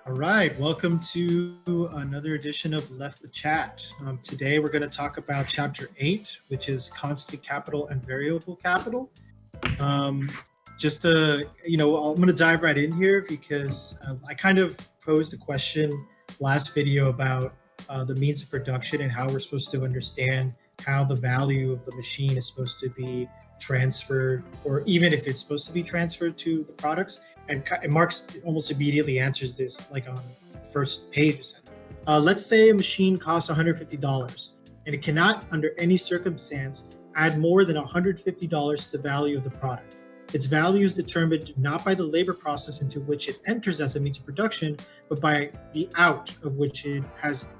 All right, welcome to another edition of Left the Chat. Today we're going to talk about Chapter 8, which is constant capital and variable capital. I'm going to dive right in here because I kind of posed a question last video about the means of production and how we're supposed to understand how the value of the machine is supposed to be transferred, or even if it's supposed to be transferred to the products. And Marx almost immediately answers this, like on the first page. Let's say a machine costs $150, and it cannot, under any circumstance, add more than $150 to the value of the product. Its value is determined not by the labor process into which it enters as a means of production, but by the out of which it has,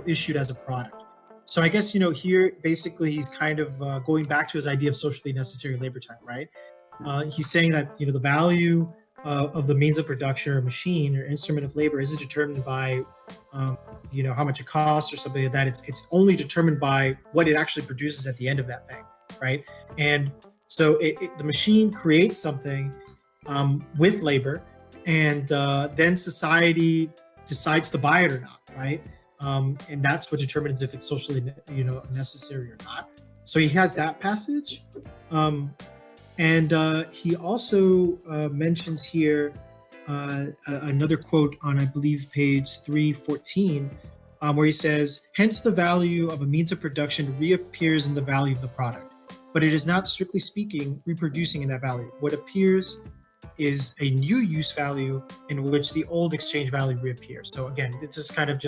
issued as a product. So I guess, here basically he's kind of going back to his idea of socially necessary labor time, right? He's saying that, the value of the means of production or machine or instrument of labor isn't determined by, how much it costs or something like that. It's only determined by what it actually produces at the end of that thing, right? And so the machine creates something with labor, and then society decides to buy it or not, right? And that's what determines if it's socially, necessary or not. So he has that passage. And he also mentions here another quote on, I believe, page 314, where he says, hence the value of a means of production reappears in the value of the product, but it is not, strictly speaking, reproducing in that value. What appears is a new use value in which the old exchange value reappears. So again, this is kind of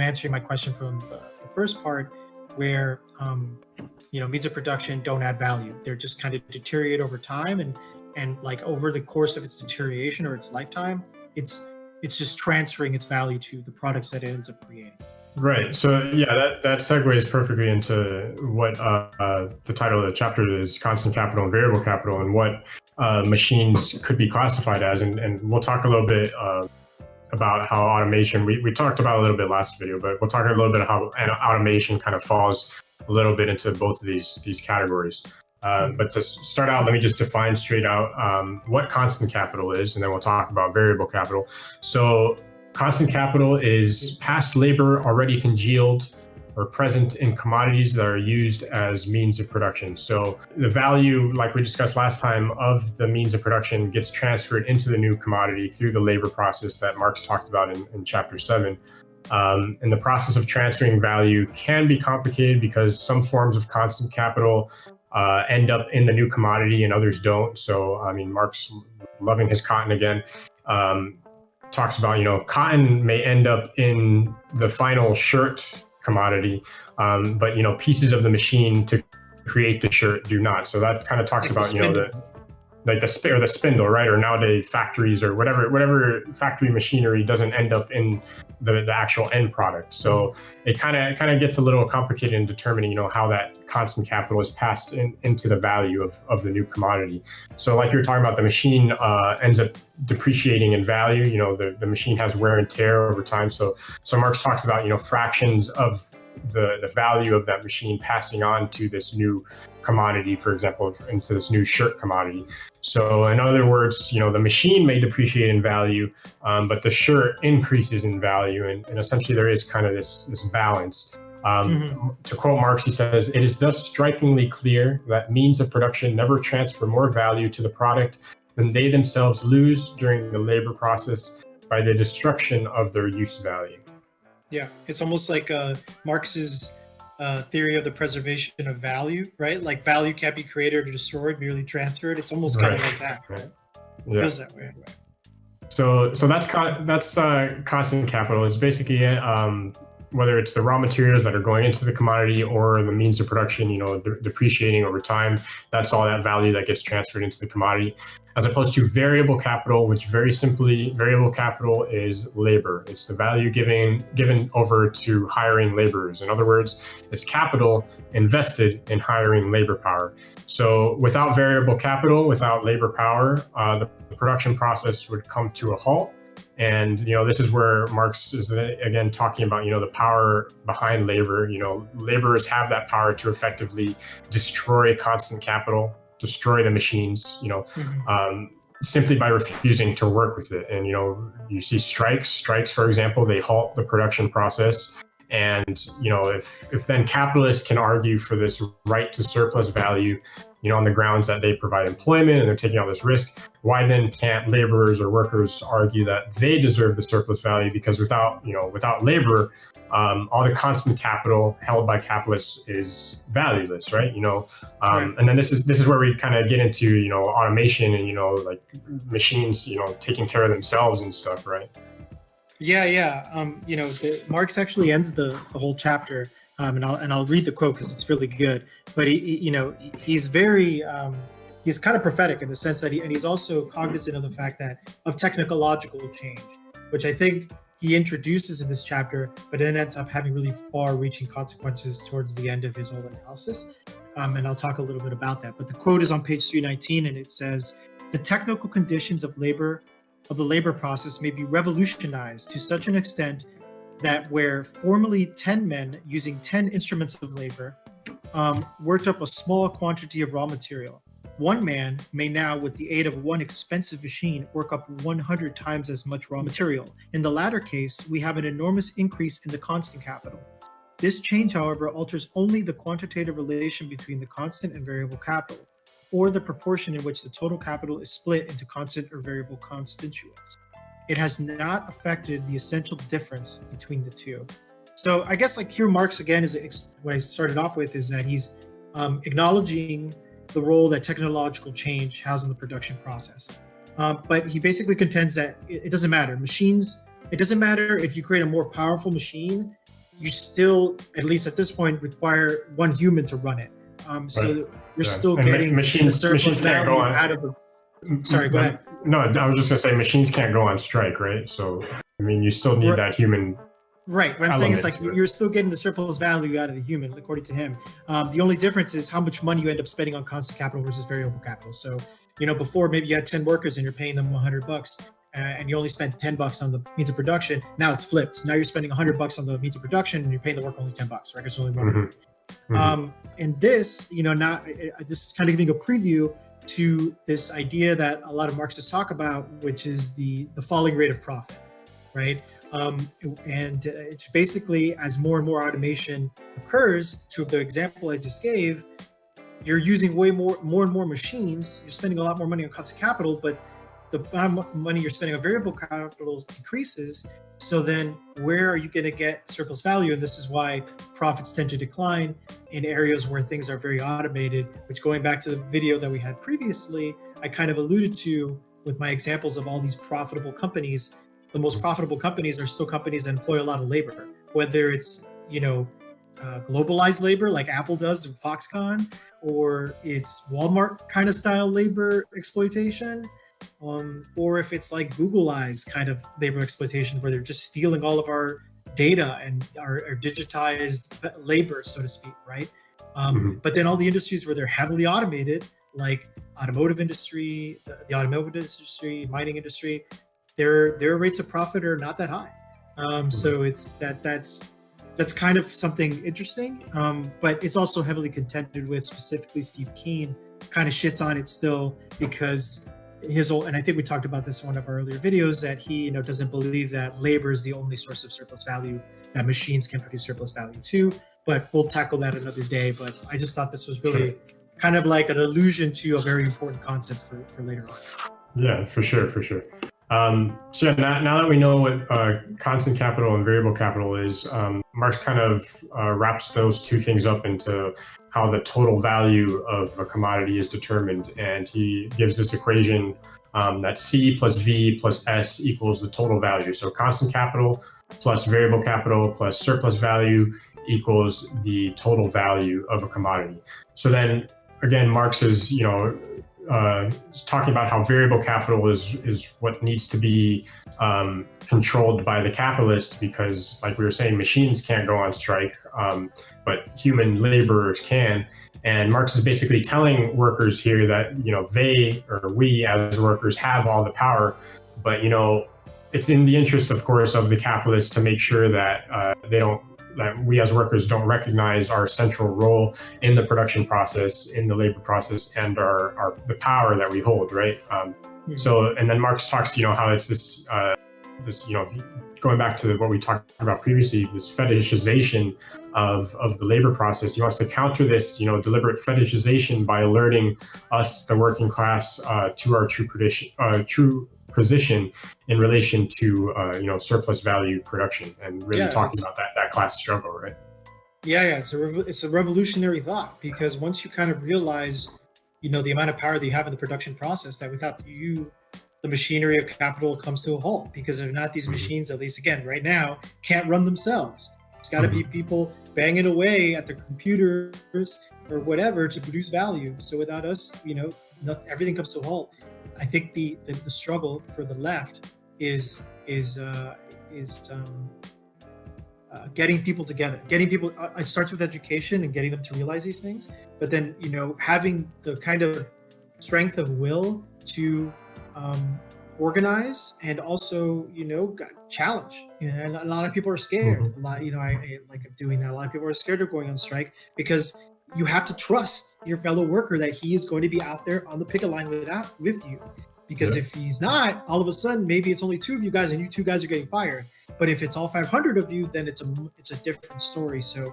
answering my question from the first part, where means of production don't add value. They're just kind of deteriorate over time, and like over the course of its deterioration or its lifetime, it's just transferring its value to the products that it ends up creating. Right. So yeah, that segues perfectly into what the title of the chapter is: constant capital and variable capital, and what machines could be classified as. And we'll talk a little bit about how automation, we talked about a little bit last video, but we'll talk a little bit how automation kind of falls a little bit into both of these categories. But to start out, let me just define straight out what constant capital is, and then we'll talk about variable capital. So constant capital is past labor already congealed or present in commodities that are used as means of production. So the value, like we discussed last time, of the means of production gets transferred into the new commodity through the labor process that Marx talked about in chapter 7. And the process of transferring value can be complicated because some forms of constant capital end up in the new commodity and others don't. So, I mean, Marx, loving his cotton again, talks about, cotton may end up in the final shirt commodity, but, pieces of the machine to create the shirt do not. So that kind of talks about, the spindle, right? Or nowadays factories or whatever factory machinery doesn't end up in the actual end product. So it kind of gets a little complicated in determining, how that constant capital is passed into the value of the new commodity. So like you were talking about, the machine ends up depreciating in value. The machine has wear and tear over time. So Marx talks about, fractions of the value of that machine passing on to this new commodity, for example, into this new shirt commodity. So in other words, the machine may depreciate in value, but the shirt increases in value. And essentially there is kind of this balance. To quote Marx, he says, "It is thus strikingly clear that means of production never transfer more value to the product than they themselves lose during the labor process by the destruction of their use value." Yeah, it's almost like Marx's theory of the preservation of value, right? Like value can't be created or destroyed, merely transferred. It's almost kind of like that. Right. Yeah. It feels that way. So that's constant capital. It's basically whether it's the raw materials that are going into the commodity or the means of production, depreciating over time. That's all that value that gets transferred into the commodity, as opposed to variable capital, which very simply, variable capital is labor. It's the value given over to hiring laborers. In other words, it's capital invested in hiring labor power. So without variable capital, without labor power, the production process would come to a halt. And, this is where Marx is again talking about, the power behind labor. Laborers have that power to effectively destroy constant capital, destroy the machines, simply by refusing to work with it. And, you see strikes, for example, they halt the production process. And, if then capitalists can argue for this right to surplus value, on the grounds that they provide employment and they're taking all this risk, why then can't laborers or workers argue that they deserve the surplus value? Because without labor, all the constant capital held by capitalists is valueless, right? Right. And then this is where we kind of get into, automation and, like machines, taking care of themselves and stuff, right? Yeah. Marx actually ends the whole chapter, and I'll read the quote because it's really good. But he's very he's kind of prophetic in the sense that he's also cognizant of the fact that of technological change, which I think he introduces in this chapter, but then ends up having really far-reaching consequences towards the end of his whole analysis. And I'll talk a little bit about that. But the quote is on page 319, and it says, "The technical conditions of the labor process may be revolutionized to such an extent that where formerly 10 men using 10 instruments of labor worked up a small quantity of raw material, one man may now, with the aid of one expensive machine, work up 100 times as much raw material. In the latter case, we have an enormous increase in the constant capital. This change, however, alters only the quantitative relation between the constant and variable capital, or the proportion in which the total capital is split into constant or variable constituents. It has not affected the essential difference between the two." So I guess here Marx again is what I started off with, is that he's acknowledging the role that technological change has in the production process. But he basically contends that it doesn't matter. Machines, it doesn't matter if you create a more powerful machine, you still, at least at this point, require one human to run it. So you're still getting machines can't go on out of the. Sorry, go ahead. No, I was just gonna say machines can't go on strike, right? So you still need that human. Right. What I'm saying is you're still getting the surplus value out of the human, according to him. The only difference is how much money you end up spending on constant capital versus variable capital. So, before maybe you had 10 workers and you're paying them $100, and you only spent $10 on the means of production. Now it's flipped. Now you're spending $100 on the means of production and you're paying the worker only $10, right? It's only one. And this, this is kind of giving a preview to this idea that a lot of Marxists talk about, which is the falling rate of profit, right? And it's basically, as more and more automation occurs, to the example I just gave, you're using more and more machines. You're spending a lot more money on constant capital, but the amount of money you're spending on variable capital decreases. So then where are you going to get surplus value? And this is why profits tend to decline in areas where things are very automated, which, going back to the video that we had previously, I kind of alluded to with my examples of all these profitable companies. The most profitable companies are still companies that employ a lot of labor, whether it's, globalized labor like Apple does with Foxconn, or it's Walmart kind of style labor exploitation, or if it's like Googleized kind of labor exploitation, where they're just stealing all of our data and our digitized labor, so to speak, right? But then all the industries where they're heavily automated, like automotive industry, the automotive industry, mining industry, their rates of profit are not that high. So it's that's kind of something interesting, but it's also heavily contended with. Specifically, Steve Keen kind of shits on it still, because and I think we talked about this in one of our earlier videos, that he doesn't believe that labor is the only source of surplus value, that machines can produce surplus value too. But we'll tackle that another day. But I just thought this was really kind of like an allusion to a very important concept for later on. Yeah, for sure. So now that we know what constant capital and variable capital is, Marx kind of wraps those two things up into how the total value of a commodity is determined. And he gives this equation that C plus V plus S equals the total value. So constant capital plus variable capital plus surplus value equals the total value of a commodity. So then again, Marx is, talking about how variable capital is what needs to be controlled by the capitalist, because, like we were saying, machines can't go on strike, but human laborers can. And Marx is basically telling workers here that, they, or we as workers, have all the power, but, it's in the interest, of course, of the capitalists to make sure that that we as workers don't recognize our central role in the production process, in the labor process, and the power that we hold, right? So, and then Marx talks, how it's this, going back to what we talked about previously, this fetishization of the labor process. He wants to counter this, deliberate fetishization by alerting us, the working class, to our true position in relation to, surplus value production, and really talking about that class struggle, right? Yeah, it's a revolutionary thought, because once you kind of realize, the amount of power that you have in the production process, that without you, the machinery of capital comes to a halt. Because if not, these machines, at least again right now, can't run themselves. It's got to be people banging away at their computers or whatever to produce value. So without us, everything comes to a halt. I think the struggle for the left is getting people together, it starts with education and getting them to realize these things, but then having the kind of strength of will to organize, and also challenge. And a lot of people are scared. A lot, I like doing that. A lot of people are scared of going on strike, because you have to trust your fellow worker that he is going to be out there on the picket line with you. Because if he's not, all of a sudden maybe it's only 2 of you guys and you 2 guys are getting fired. But if it's all 500 of you, then it's a different story. So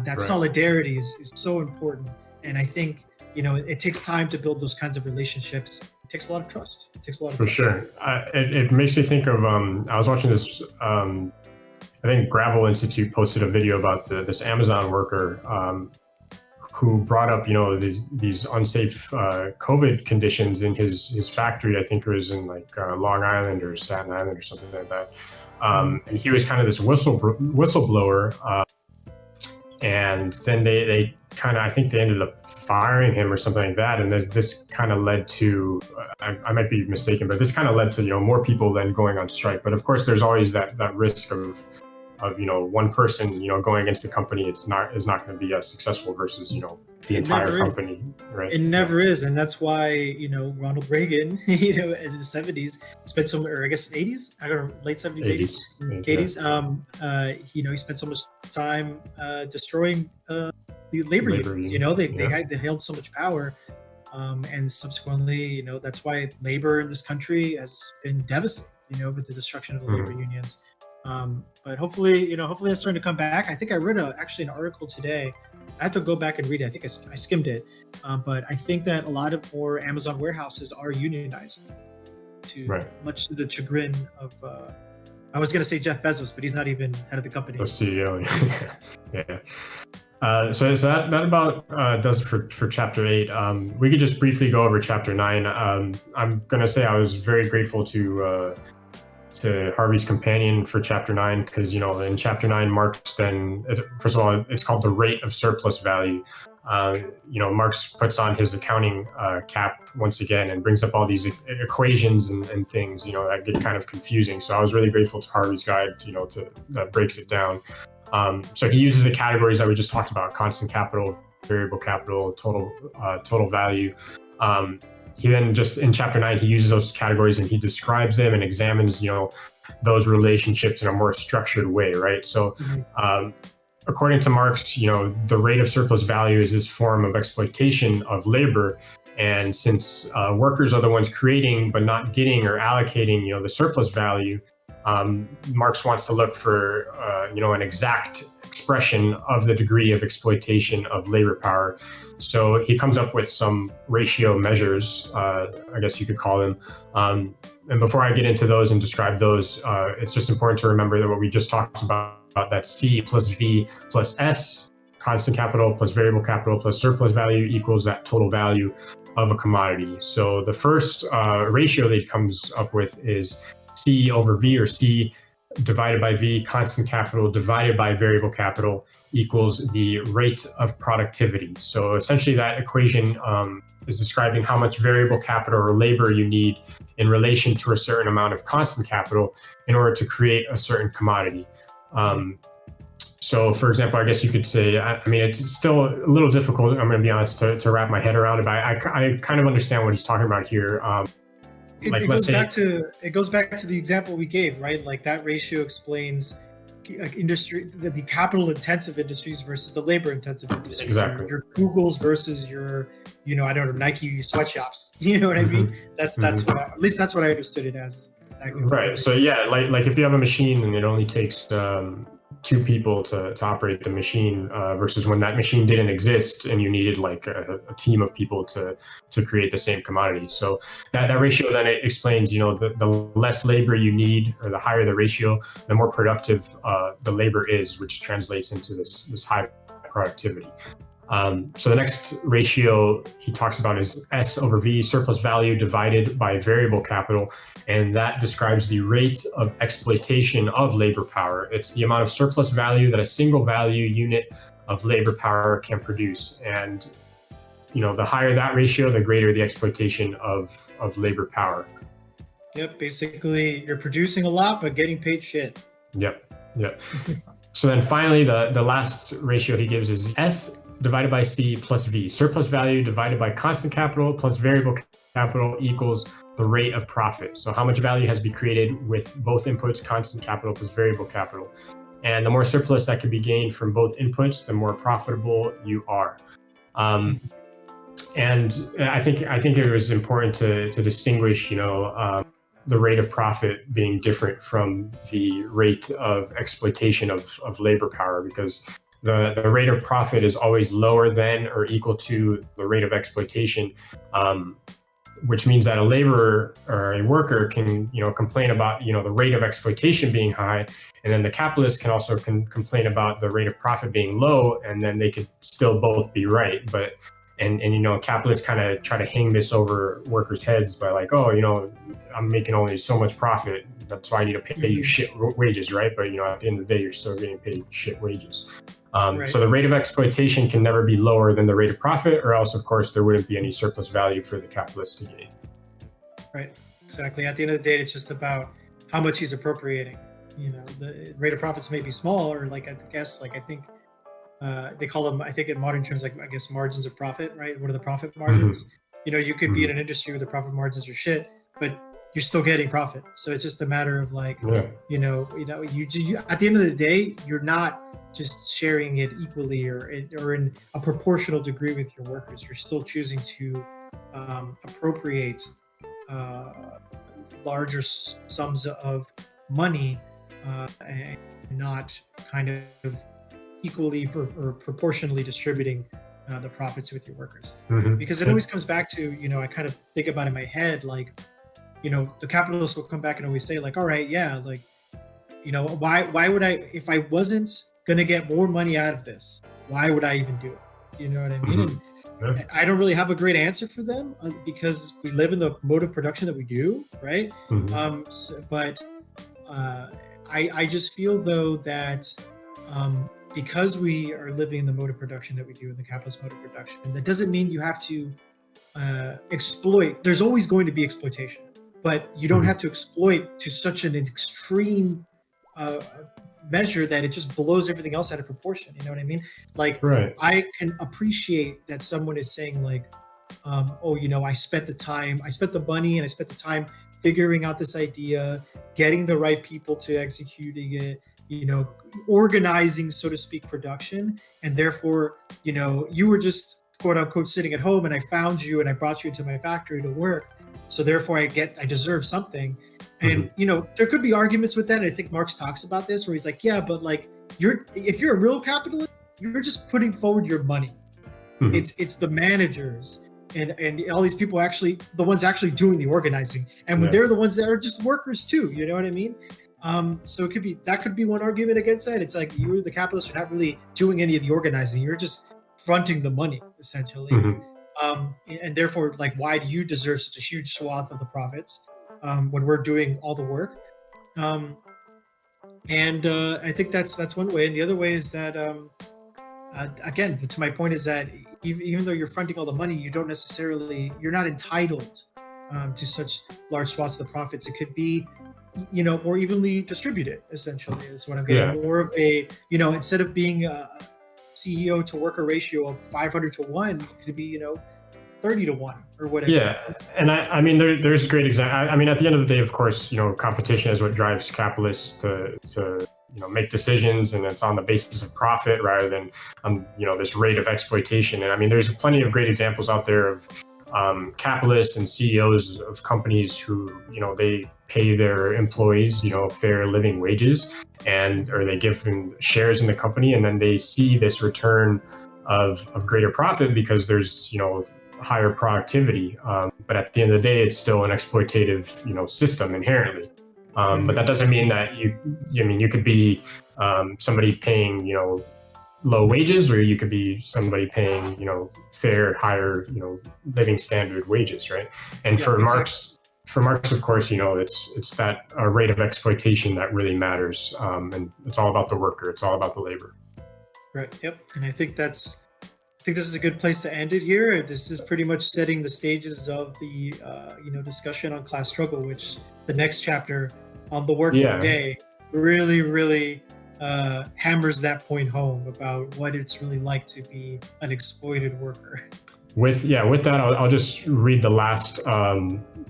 that solidarity is so important. And I think it takes time to build those kinds of relationships. It takes a lot of trust. For sure. It makes me think of I was watching this. I think Gravel Institute posted a video about this Amazon worker who brought up these unsafe COVID conditions in his factory. I think it was in like Long Island or Staten Island or something like that. And he was kind of this whistleblower. And then they kind of, I think they ended up firing him or something like that. And this kind of led to, I might be mistaken, but this kind of led to, more people then going on strike. But of course, there's always that risk of one person, going against the company. Is not going to be as succccessful versus, the entire company, right? It never is. And that's why, Ronald Reagan, in the 70s spent some, or I guess 80s, I don't know, late 70s, 80s. He spent so much time destroying the labor unions. They held so much power. And subsequently, that's why labor in this country has been devastated, with the destruction of the labor unions. But hopefully that's starting to come back. I think I read actually an article today. I have to go back and read it. I think I skimmed it. But I think that a lot of more Amazon warehouses are unionizing, much to the chagrin of, I was going to say Jeff Bezos, but he's not even head of the company. The CEO. Yeah. So that about does it for Chapter 8. We could just briefly go over Chapter 9. I'm going to say I was very grateful to Harvey's companion for Chapter 9, because in Chapter 9, Marx then, first of all, it's called the rate of surplus value. Marx puts on his accounting cap once again and brings up all these equations and things that get kind of confusing. So I was really grateful to Harvey's guide that breaks it down. So he uses the categories that we just talked about: constant capital, variable capital, total value. He then just in Chapter 9, he uses those categories and he describes them and examines, those relationships in a more structured way, right? So, according to Marx, the rate of surplus value is this form of exploitation of labor. And since workers are the ones creating but not getting or allocating, the surplus value, Marx wants to look for, an exact expression of the degree of exploitation of labor power. So he comes up with some ratio measures, I guess you could call them. And before I get into those and describe those, it's just important to remember that what we just talked about that C plus V plus S, constant capital plus variable capital plus surplus value, equals that total value of a commodity. So the first ratio that he comes up with is C over V, or C divided by V, constant capital divided by variable capital, equals the rate of productivity. So essentially that equation is describing how much variable capital or labor you need in relation to a certain amount of constant capital in order to create a certain commodity. So for example, I guess you could say, it's still a little difficult, I'm going to be honest, to wrap my head around it, but I kind of understand what he's talking about here. It goes back to the example we gave, right? Like that ratio explains, industry, the capital intensive industries versus the labor intensive industries. Exactly. Your Googles versus your, I don't know, Nike sweatshops. You know what I mean? That's what at least that's what I understood it as. Right. So yeah, like if you have a machine and it only takes two people to operate the machine versus when that machine didn't exist and you needed like a team of people to create the same commodity. So that ratio then it explains, the less labor you need or the higher the ratio, the more productive the labor is, which translates into this high productivity. So the next ratio he talks about is S over V, surplus value divided by variable capital. And that describes the rate of exploitation of labor power. It's the amount of surplus value that a single value unit of labor power can produce. And, the higher that ratio, the greater the exploitation of labor power. Yep. Basically, you're producing a lot, but getting paid shit. Yep. So then finally, the last ratio he gives is S divided by C plus V. Surplus value divided by constant capital plus variable capital equals the rate of profit. So how much value has been created with both inputs, constant capital plus variable capital. And the more surplus that can be gained from both inputs, the more profitable you are. And I think it was important to distinguish, the rate of profit being different from the rate of exploitation of labor power, because the rate of profit is always lower than or equal to the rate of exploitation, which means that a laborer or a worker can, complain about, the rate of exploitation being high, and then the capitalist can also complain about the rate of profit being low, and then they could still both be right. But capitalists kind of try to hang this over workers' heads by like, oh, I'm making only so much profit, that's why I need to pay you shit wages, right? But at the end of the day, you're still getting paid shit wages. Right. So the rate of exploitation can never be lower than the rate of profit, or else, of course, there wouldn't be any surplus value for the capitalist to gain. Right, exactly. At the end of the day, it's just about how much he's appropriating. The rate of profits may be small, or I think they call them, I think in modern terms, margins of profit, right? What are the profit margins? You could be in an industry where the profit margins are shit, but you're still getting profit. So it's just a matter of at the end of the day, you're not just sharing it equally or in a proportional degree with your workers. You're still choosing to appropriate larger sums of money and not kind of equally or proportionally distributing the profits with your workers. Because it always comes back to, I kind of think about in my head, the capitalists will come back and always say all right, yeah, why would I, if I wasn't going to get more money out of this, why would I even do it? You know what I mean? And I don't really have a great answer for them because we live in the mode of production that we do, right? I just feel though that because we are living in the mode of production that we do in the capitalist mode of production, that doesn't mean you have to exploit. There's always going to be exploitation, but you don't have to exploit to such an extreme measure that it just blows everything else out of proportion. You know what I mean? Right. I can appreciate that someone is saying I spent the money and I spent the time figuring out this idea, getting the right people to executing it, organizing, so to speak, production. And therefore, you were just quote unquote sitting at home and I found you and I brought you into my factory to work. So therefore I deserve something. And, there could be arguments with that. And I think Marx talks about this where he's like, yeah, but if you're a real capitalist, you're just putting forward your money. It's the managers and all these people the ones actually doing the organizing. And they're the ones that are just workers too. You know what I mean? So that could be one argument against that. It's like you, the capitalists, are not really doing any of the organizing. You're just fronting the money, essentially. And therefore, why do you deserve such a huge swath of the profits when we're doing all the work? And I think that's one way. And the other way is that, again, to my point is that even though you're fronting all the money, you're not entitled to such large swaths of the profits. It could be, more evenly distributed, essentially, is what I'm getting. More of a, instead of being a CEO to worker ratio of 500 to 1, it could be, 30 to 1 or whatever. Yeah. And I mean, there's great example. I mean, at the end of the day, of course, competition is what drives capitalists to make decisions, and it's on the basis of profit rather than this rate of exploitation. And I mean, there's plenty of great examples out there of capitalists and CEOs of companies who they pay their employees fair living wages, or they give them shares in the company, and then they see this return of greater profit because there's higher productivity. But at the end of the day, it's still an exploitative system inherently. But that doesn't mean that you could be somebody paying low wages, or you could be somebody paying fair, higher living standard wages, right? And Yeah, for exactly. Marx, of course, it's that rate of exploitation that really matters, and it's all about the worker, it's all about the labor. Right. Yep. And I think this is a good place to end it here. This is pretty much setting the stages of the discussion on class struggle, which the next chapter on the working day really hammers that point home about what it's really like to be an exploited worker. With that, I'll just read the last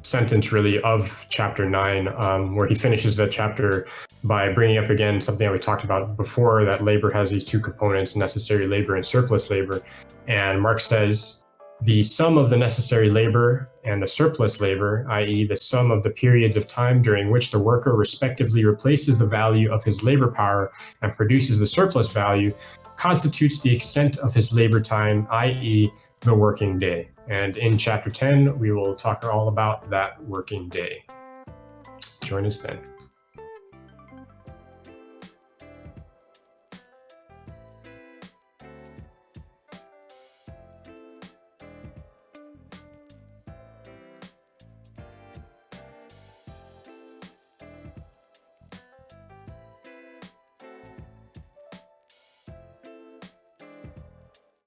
sentence really of chapter 9, where he finishes that chapter by bringing up again something that we talked about before, that labor has these two components, necessary labor and surplus labor. And Marx says, the sum of the necessary labor and the surplus labor, i.e. the sum of the periods of time during which the worker respectively replaces the value of his labor power and produces the surplus value, constitutes the extent of his labor time, i.e. the working day. And in chapter 10, we will talk all about that working day. Join us then.